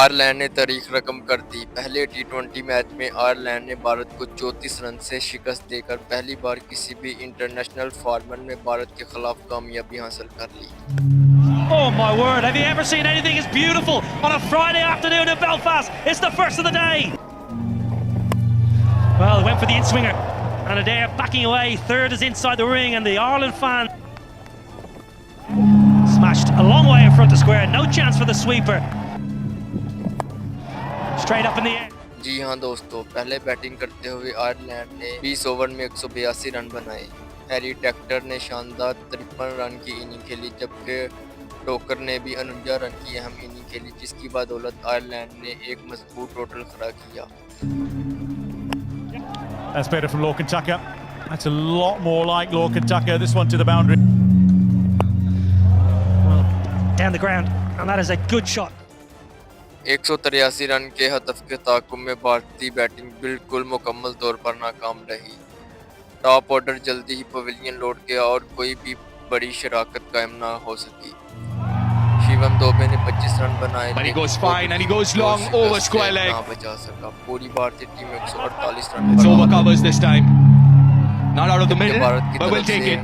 Ireland ने तारीख रकम कर दी। पहले टी20 मैच में आयरलैंड ने भारत को 34 रन से शिकस्त देकर पहली बार किसी भी इंटरनेशनल फॉर्मेट में भारत के खिलाफ कामयाबी हासिल कर ली। Oh my word, have you ever seen anything as beautiful on a Friday afternoon in Belfast? It's the first of the day. Well, they went for the in-swinger and Adair backing away. Third is inside the ring and the Ireland fan smashed a long way in front of square. No chance for the sweeper. Straight up in the air. जी हां दोस्तों, पहले batting करते हुए Ireland ने 20 over में 182 run बनाए। Harry Tector ने शानदार 53 रन की इनिंग खेली, जबकि टोकर ने भी 49 रन की अहम इनिंग खेली, जिसकी बदौलत आयरलैंड ने एक मजबूत टोटल खड़ा किया। That's better from Lorcan Tucker. That's a lot more like Lorcan Tucker. This one to the boundary. Well, down the ground, and that is a good shot. 183 run के हदफ के ताकुब में भारतीय बैटिंग बिल्कुल मुकम्मल तौर पर नाकाम रही। टॉप ऑर्डर जल्दी ही पवेलियन लौट गया और कोई भी बड़ी शराकत कायम ना हो सकी। शिवम दुबे ने 25 रन बनाए, But he goes fine and he goes long over square leg. ना बचा सका। पूरी भारतीय टीम 148 रन It's पर over out covers this time. Not out of the जबकि middle, भारत की but we'll तरफ take से it.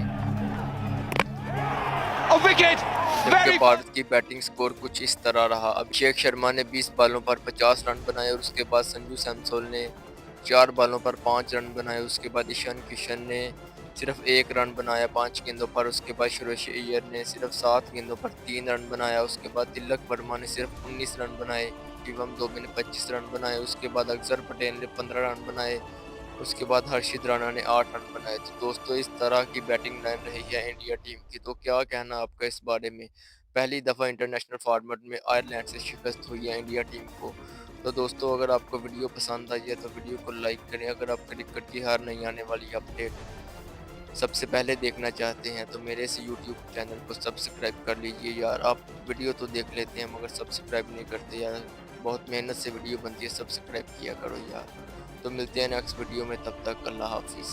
A wicket. जबकि Very. भारत की बैटिंग स्कोर कुछ इस तरह रहा। अभिषेक शर्मा ने 20 बालों पर 50 रन बनाए और उसके बाद संजू सैमसन ने 4 बालों पर 5 रन बनाए। उसके बाद ईशान किशन ने सिर्फ 1 रन बनाया 5 गेंदों पर। उसके बाद सुरेश अय्यर ने सिर्फ 7 गेंदों पर 3 रन बनाया। उसके बाद तिलक वर्मा ने सिर्फ 19 रन बनाए। शिवम दुबे ने 25 रन बनाए। उसके बाद अक्षर पटेल ने 15 रन बनाए। उसके बाद हर्षित राणा ने 8 रन बनाए। तो दोस्तों, इस तरह की बैटिंग लाइन रही है इंडिया टीम की। तो क्या कहना आपका इस बारे में? पहली दफ़ा इंटरनेशनल फॉर्मेट में आयरलैंड से शिकस्त हुई है इंडिया टीम को। तो दोस्तों, अगर आपको वीडियो पसंद आई है तो वीडियो को लाइक करें। अगर आप क्रिकेट की हर नई आने वाली अपडेट सबसे पहले देखना चाहते हैं तो मेरे इस यूट्यूब चैनल को सब्सक्राइब कर लीजिए। यार, आप वीडियो तो देख लेते हैं मगर सब्सक्राइब नहीं करते यार। बहुत मेहनत से वीडियो बनती है, सब्सक्राइब किया करो यार। तो मिलते हैं नेक्स्ट वीडियो में, तब तक अल्लाह हाफिज़।